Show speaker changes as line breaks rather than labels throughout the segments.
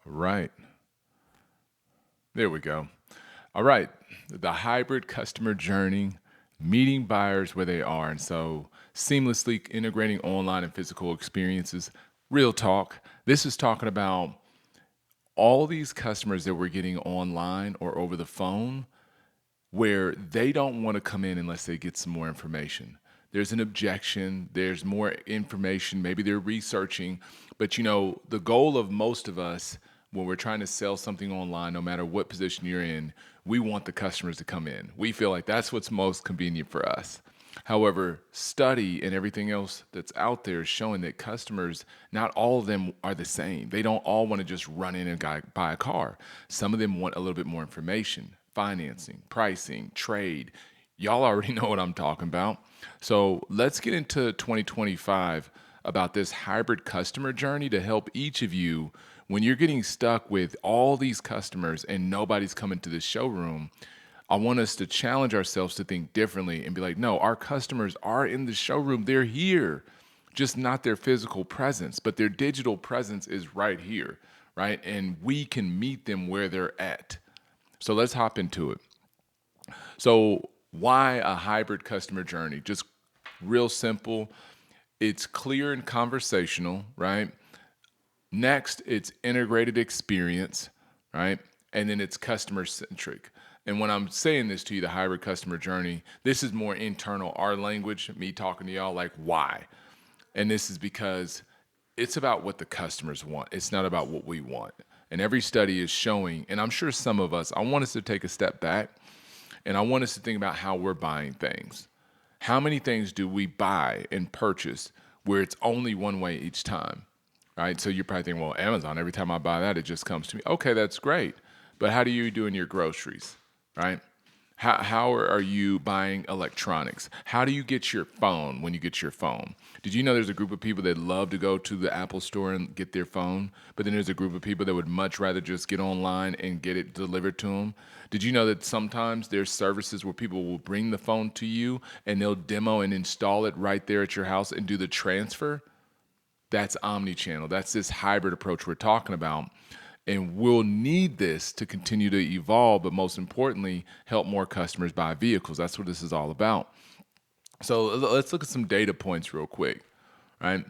Right. There we go. All right. The hybrid customer journey, meeting buyers where they are. And so seamlessly integrating online and physical experiences. Real talk. This is talking about all these customers that we're getting online or over the phone where they don't want to come in unless they get some more information. There's an objection, there's more information, maybe they're researching, but the goal of most of us when we're trying to sell something online, no matter what position you're in, we want the customers to come in. We feel like that's what's most convenient for us. However, study and everything else that's out there is showing that customers, not all of them are the same. They don't all want to just run in and buy a car. Some of them want a little bit more information, financing, pricing, trade. Y'all already know what I'm talking about. So let's get into 2025 about this hybrid customer journey to help each of you when you're getting stuck with all these customers and nobody's coming to the showroom. I want us to challenge ourselves to think differently and be like, no, our customers are in the showroom. They're here, just not their physical presence, but their digital presence is right here, right? And we can meet them where they're at. So let's hop into it. So, why a hybrid customer journey? Just real simple. It's clear and conversational, right? Next, it's integrated experience, right? And then it's customer centric. And when I'm saying this to you, the hybrid customer journey, this is more internal, our language, me talking to y'all, like why? And this is because it's about what the customers want. It's not about what we want. And every study is showing, and I'm sure some of us, I want us to take a step back and I want us to think about how we're buying things. How many things do we buy and purchase where it's only one way each time? Right? So you're probably thinking, well, Amazon, every time I buy that, it just comes to me. Okay, that's great. But how do you do in your groceries? Right? How are you buying electronics? How do you get your phone when you get your phone? Did you know there's a group of people that love to go to the Apple store and get their phone, but then there's a group of people that would much rather just get online and get it delivered to them? Did you know that sometimes there's services where people will bring the phone to you and they'll demo and install it right there at your house and do the transfer? That's omni-channel. That's this hybrid approach we're talking about. And we'll need this to continue to evolve, but most importantly, help more customers buy vehicles. That's what this is all about. So let's look at some data points real quick, right?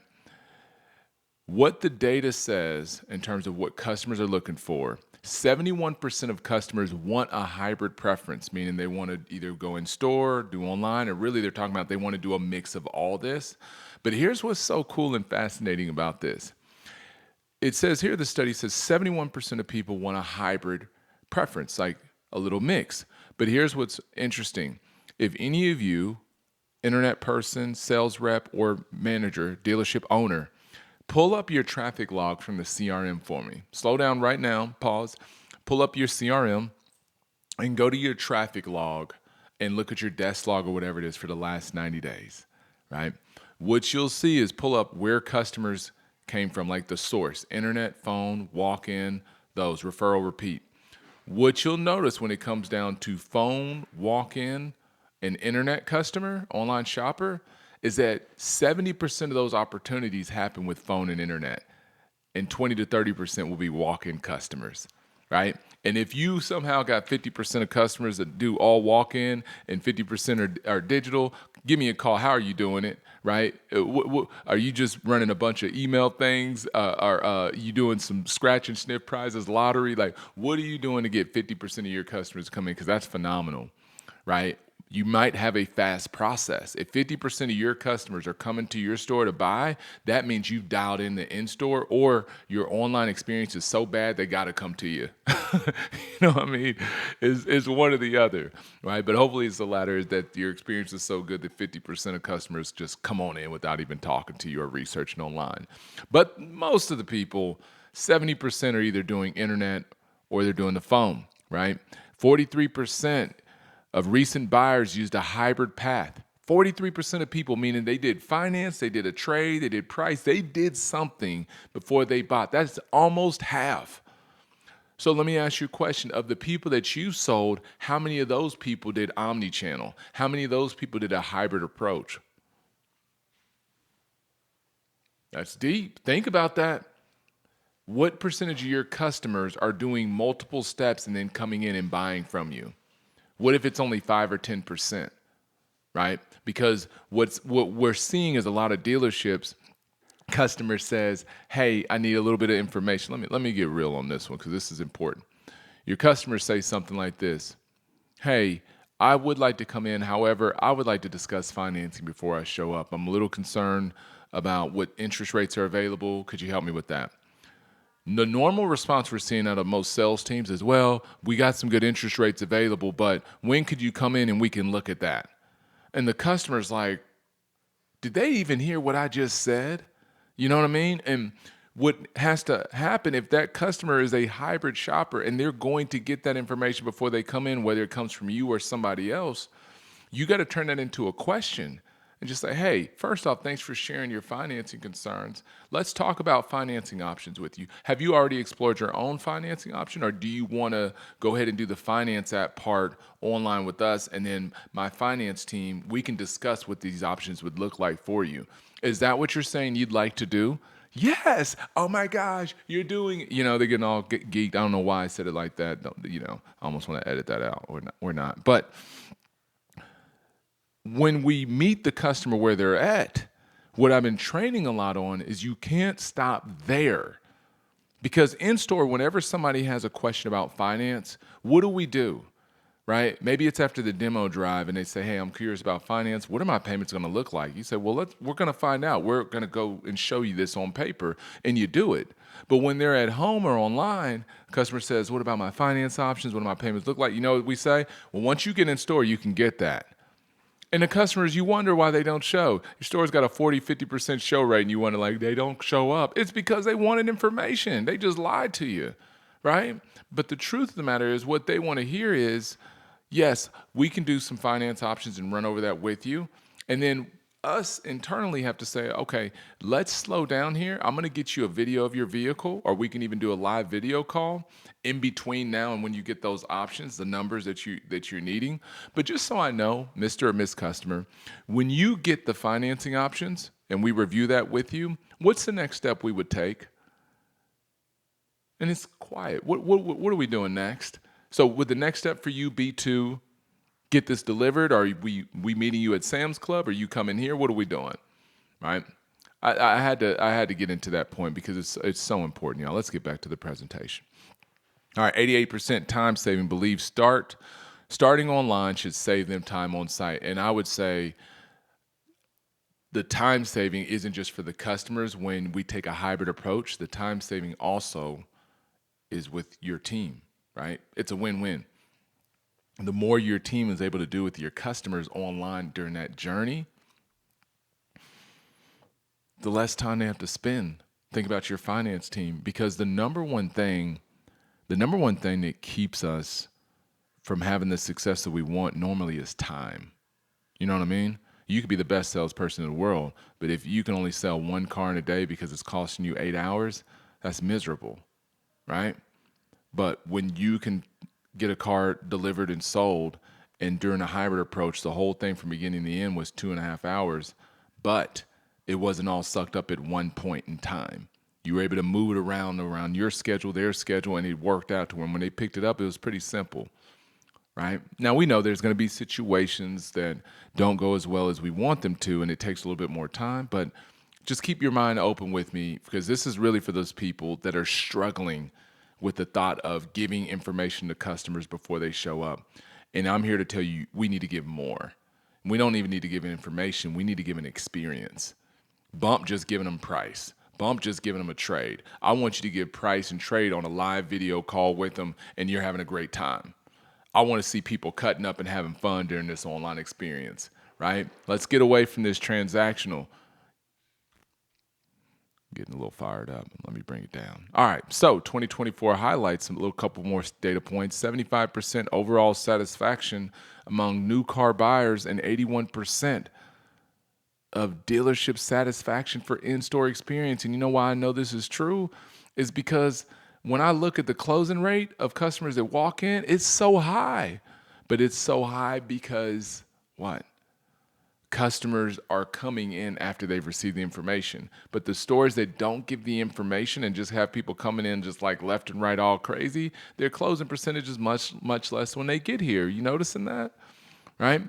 What the data says in terms of what customers are looking for, 71% of customers want a hybrid preference, meaning they want to either go in store, do online, or really they're talking about they want to do a mix of all this. But here's what's so cool and fascinating about this. It says here, the study says 71% of people want a hybrid preference, like a little mix. But here's what's interesting. If any of you, internet person, sales rep, or manager, dealership owner, pull up your traffic log from the CRM for me. Slow down right now, pause, pull up your CRM and go to your traffic log and look at your desk log or whatever it is for the last 90 days, right? What you'll see is pull up where customers came from, like the source, internet, phone, walk-in, those, referral, repeat. What you'll notice when it comes down to phone, walk-in, and internet customer, online shopper, is that 70% of those opportunities happen with phone and internet, and 20 to 30% will be walk-in customers, right? And if you somehow got 50% of customers that do all walk-in and 50% are digital, give me a call. How are you doing it, right? Are you just running a bunch of email things? Are you doing some scratch and sniff prizes, lottery? Like, what are you doing to get 50% of your customers to come in? Because that's phenomenal, right? You might have a fast process. If 50% of your customers are coming to your store to buy, that means you've dialed in the in-store or your online experience is so bad they got to come to you. You know what I mean? It's one or the other, right? But hopefully it's the latter, is that your experience is so good that 50% of customers just come on in without even talking to you or researching online. But most of the people, 70% are either doing internet or they're doing the phone, right? 43% of recent buyers used a hybrid path. 43% of people, meaning they did finance, they did a trade, they did price, they did something before they bought. That's almost half. So let me ask you a question. Of the people that you sold, how many of those people did omni-channel? How many of those people did a hybrid approach? That's deep. Think about that. What percentage of your customers are doing multiple steps and then coming in and buying from you? What if it's only 5 or 10%, right? Because what we're seeing is a lot of dealerships, customer says, "Hey, I need a little bit of information." Let me get real on this one because this is important. Your customers say something like this: "Hey, I would like to come in. However, I would like to discuss financing before I show up. I'm a little concerned about what interest rates are available. Could you help me with that?" The normal response we're seeing out of most sales teams is, "Well, we got some good interest rates available, but when could you come in and we can look at that?" And the customer's like, "Did they even hear what I just said?" You know what I mean? And what has to happen if that customer is a hybrid shopper and they're going to get that information before they come in, whether it comes from you or somebody else, you got to turn that into a question and just say, "Hey, first off, thanks for sharing your financing concerns. Let's talk about financing options with you. Have you already explored your own financing option, or do you want to go ahead and do the finance app part online with us? And then my finance team, we can discuss what these options would look like for you. Is that what you're saying you'd like to do?" Yes. Oh my gosh, you're doing, they're getting all geeked. I don't know why I said it like that. I almost want to edit that out or not. But when we meet the customer where they're at, what I've been training a lot on is you can't stop there. Because in store, whenever somebody has a question about finance, what do? Right? Maybe it's after the demo drive and they say, "Hey, I'm curious about finance. What are my payments going to look like?" You say, "Well, we're going to find out. We're going to go and show you this on paper," and you do it. But when they're at home or online, customer says, "What about my finance options? What do my payments look like?" You know what we say? "Well, once you get in store, you can get that." And the customers, you wonder why they don't show. Your store's got a 40, 50% show rate, and you wonder, like, they don't show up. It's because they wanted information. They just lied to you, right? But the truth of the matter is what they want to hear is, yes, we can do some finance options and run over that with you. And then us internally have to say, "Okay, let's slow down here. I'm going to get you a video of your vehicle, or we can even do a live video call in between now and when you get those options, the numbers that you're needing." But just so I know, Mr. or Miss Customer, when you get the financing options and we review that with you, what's the next step we would take? And it's quiet. What are we doing next? So would the next step for you be to get this delivered? Are we meeting you at Sam's Club? Are you coming here? What are we doing? Right? I had to get into that point because it's so important, y'all. Let's get back to the presentation. All right, 88% time saving believes starting online should save them time on site. And I would say the time saving isn't just for the customers when we take a hybrid approach. The time saving also is with your team, right? It's a win-win. The more your team is able to do with your customers online during that journey, the less time they have to spend. Think about your finance team, because the number one thing that keeps us from having the success that we want normally is time. You know what I mean? You could be the best salesperson in the world, but if you can only sell one car in a day because it's costing you 8 hours, that's miserable, right? But when you can get a car delivered and sold, and during a hybrid approach, the whole thing from beginning to end was 2.5 hours, but it wasn't all sucked up at one point in time. You were able to move it around your schedule, their schedule, and it worked out to when they picked it up, it was pretty simple, right? Now, we know there's going to be situations that don't go as well as we want them to, and it takes a little bit more time, but just keep your mind open with me, because this is really for those people that are struggling with the thought of giving information to customers before they show up. And I'm here to tell you, we need to give more. We don't even need to give information. We need to give an experience. Bump just giving them price. Bump just giving them a trade. I want you to give price and trade on a live video call with them, and you're having a great time. I want to see people cutting up and having fun during this online experience, right? Let's get away from this transactional. Getting a little fired up. Let me bring it down. All right, so 2024 highlights, a little couple more data points. 75% overall satisfaction among new car buyers, and 81% of dealership satisfaction for in-store experience. And you know why I know this is true? Is because when I look at the closing rate of customers that walk in, it's so high. But it's so high because what? customers are coming in after they've received the information. But the stores that don't give the information and just have people coming in just like left and right all crazy, their closing percentage is much less when they get here. You noticing that? Right?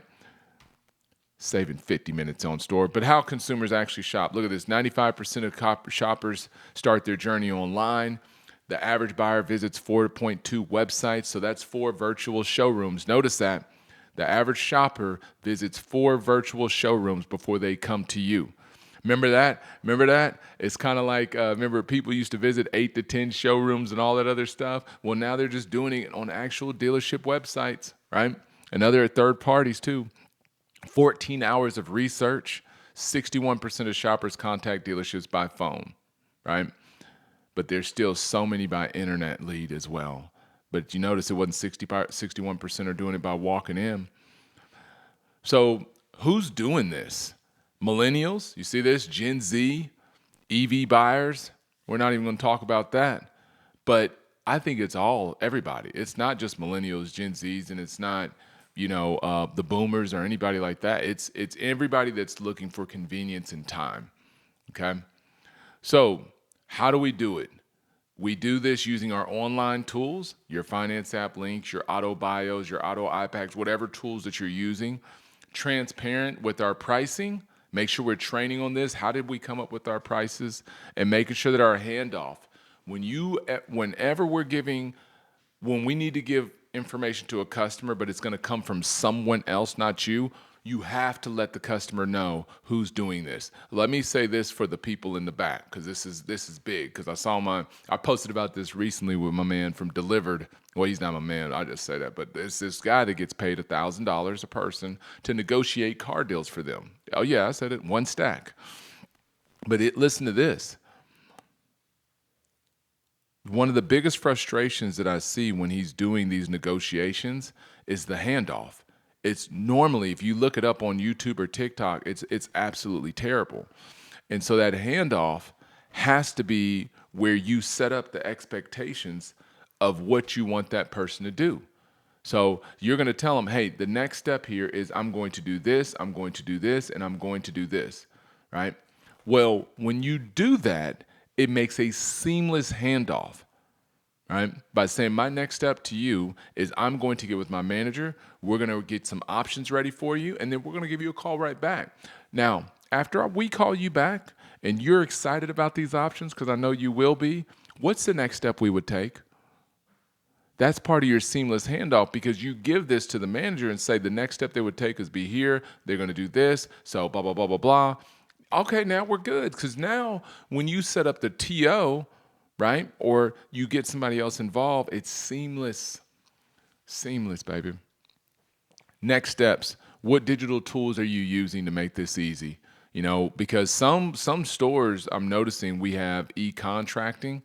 Saving 50 minutes on store. But how consumers actually shop. Look at this. 95% of shoppers start their journey online. The average buyer visits 4.2 websites. So that's 4 virtual showrooms. Notice that. The average shopper visits 4 virtual showrooms before they come to you. Remember that? Remember that? It's kind of like, remember people used to visit 8 to 10 showrooms and all that other stuff? Well, now they're just doing it on actual dealership websites, right? And other third parties too. 14 hours of research, 61% of shoppers contact dealerships by phone, right? But there's still so many by internet lead as well. But you notice it wasn't 61% are doing it by walking in. So who's doing this? Millennials, you see this? Gen Z, EV buyers. We're not even going to talk about that. But I think it's everybody. It's not just millennials, Gen Zs, and it's not the boomers or anybody like that. It's everybody that's looking for convenience and time, okay? So how do we do it? We do this using our online tools, your finance app links, your auto bios, your auto iPads, whatever tools that you're using. Transparent with our pricing. Make sure we're training on this. How did we come up with our prices? And making sure that our handoff, whenever when we need to give information to a customer, but it's going to come from someone else, not you, you have to let the customer know who's doing this. Let me say this for the people in the back, because this is big, because I posted about this recently with my man from Delivered. Well, he's not my man, I just say that, but there's this guy that gets paid $1,000 a person to negotiate car deals for them. Oh yeah, I said it, 1 stack. But listen to this. One of the biggest frustrations that I see when he's doing these negotiations is the handoff. It's normally, if you look it up on YouTube or TikTok, it's absolutely terrible. And so that handoff has to be where you set up the expectations of what you want that person to do. So you're going to tell them, hey, the next step here is I'm going to do this, I'm going to do this, and I'm going to do this, right? Well, when you do that, it makes a seamless handoff, right? By saying my next step to you is I'm going to get with my manager, we're going to get some options ready for you, and then we're going to give you a call right back. Now, after we call you back and you're excited about these options, because I know you will be, what's the next step we would take? That's part of your seamless handoff, because you give this to the manager and say the next step they would take is be here, they're going to do this, so blah, blah, blah, blah, blah. Okay, now we're good, because now when you set up the TO, right, or you get somebody else involved, it's seamless. Seamless, baby. Next steps. What digital tools are you using to make this easy? Because some stores I'm noticing we have e-contracting,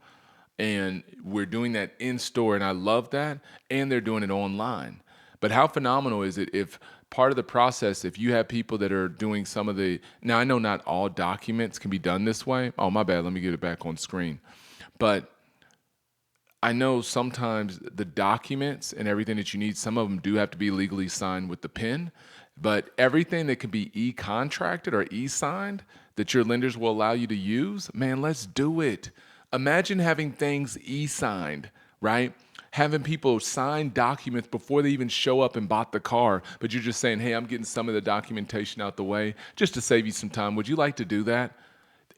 and we're doing that in store, and I love that, and they're doing it online. But how phenomenal is it if part of the process, if you have people that are doing now I know not all documents can be done this way. Oh, my bad, let me get it back on screen. But I know sometimes the documents and everything that you need, some of them do have to be legally signed with the pen, but everything that can be e-contracted or e-signed that your lenders will allow you to use, man, let's do it. Imagine having things e-signed, right? Having people sign documents before they even show up and bought the car, but you're just saying, hey, I'm getting some of the documentation out the way just to save you some time. Would you like to do that?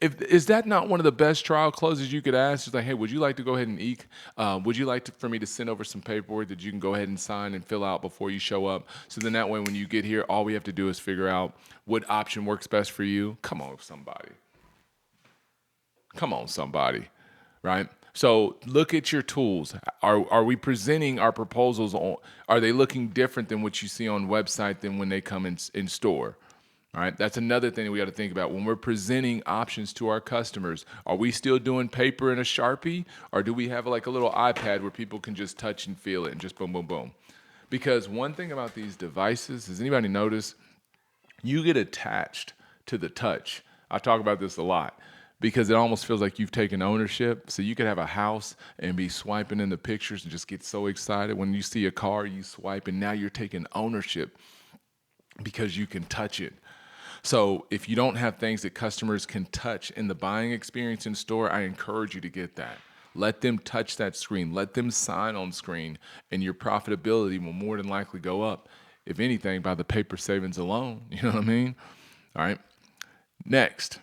Is that not one of the best trial closes you could ask? It's like, hey, would you like to go ahead and would you like for me to send over some paperwork that you can go ahead and sign and fill out before you show up? So then that way when you get here, all we have to do is figure out what option works best for you. Come on, somebody. Come on, somebody. Right? So look at your tools. Are we presenting our proposals are they looking different than what you see on website than when they come in store? All right, that's another thing that we got to think about. When we're presenting options to our customers, are we still doing paper and a Sharpie, or do we have like a little iPad where people can just touch and feel it and just boom, boom, boom? Because one thing about these devices, has anybody noticed, you get attached to the touch. I talk about this a lot because it almost feels like you've taken ownership. So you could have a house and be swiping in the pictures and just get so excited. When you see a car, you swipe, and now you're taking ownership because you can touch it. So if you don't have things that customers can touch in the buying experience in store, I encourage you to get that. Let them touch that screen. Let them sign on screen, and your profitability will more than likely go up. If anything, by the paper savings alone. You know what I mean? All right. Next.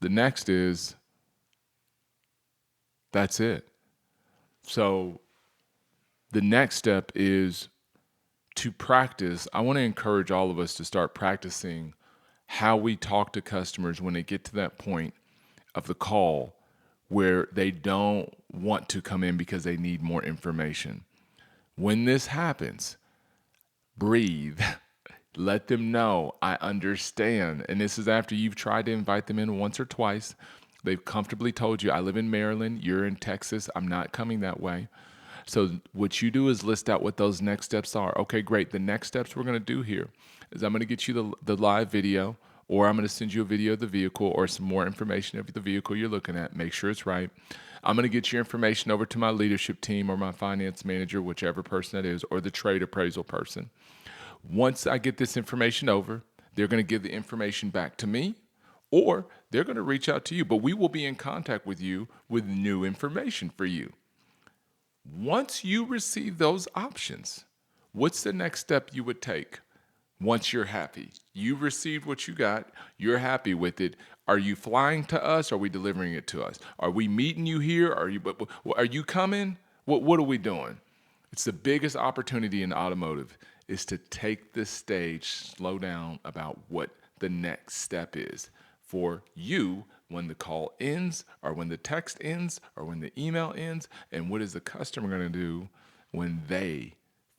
The next is that's it. So the next step is to practice. I want to encourage all of us to start practicing how we talk to customers when they get to that point of the call where they don't want to come in because they need more information. When this happens, breathe. Let them know I understand. And this is after you've tried to invite them in once or twice. They've comfortably told you, I live in Maryland, you're in Texas, I'm not coming that way. So what you do is list out what those next steps are. Okay, great. The next steps we're going to do here is I'm going to get you the live video, or I'm going to send you a video of the vehicle or some more information of the vehicle you're looking at. Make sure it's right. I'm going to get your information over to my leadership team or my finance manager, whichever person that is, or the trade appraisal person. Once I get this information over, they're going to give the information back to me, or they're going to reach out to you. But we will be in contact with you with new information for you. Once you receive those options, what's the next step you would take? Once you're happy, you received what you got, you're happy with it. Are you flying to us? Or are we delivering it to us? Are we meeting you here? Are you coming? What are we doing? It's the biggest opportunity in automotive is to take the stage, slow down about what the next step is for you when the call ends or when the text ends or when the email ends, and what is the customer going to do when they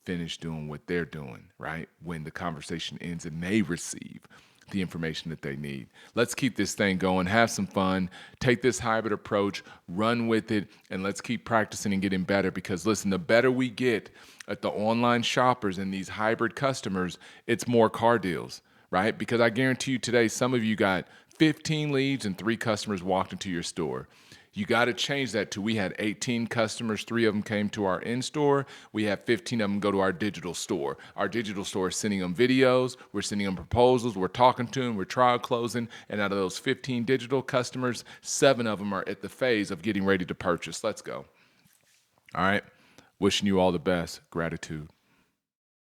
finish doing what they're doing, right? When the conversation ends and they receive the information that they need. Let's keep this thing going, have some fun, take this hybrid approach, run with it, and let's keep practicing and getting better because listen, the better we get at the online shoppers and these hybrid customers, it's more car deals, right? Because I guarantee you today, some of you got 15 leads and 3 customers walked into your store. You got to change that to we had 18 customers, 3 of them came to our in-store. We have 15 of them go to our digital store. Our digital store is sending them videos, we're sending them proposals, we're talking to them, we're trial closing, and out of those 15 digital customers, 7 of them are at the phase of getting ready to purchase. Let's go. All right. Wishing you all the best. Gratitude.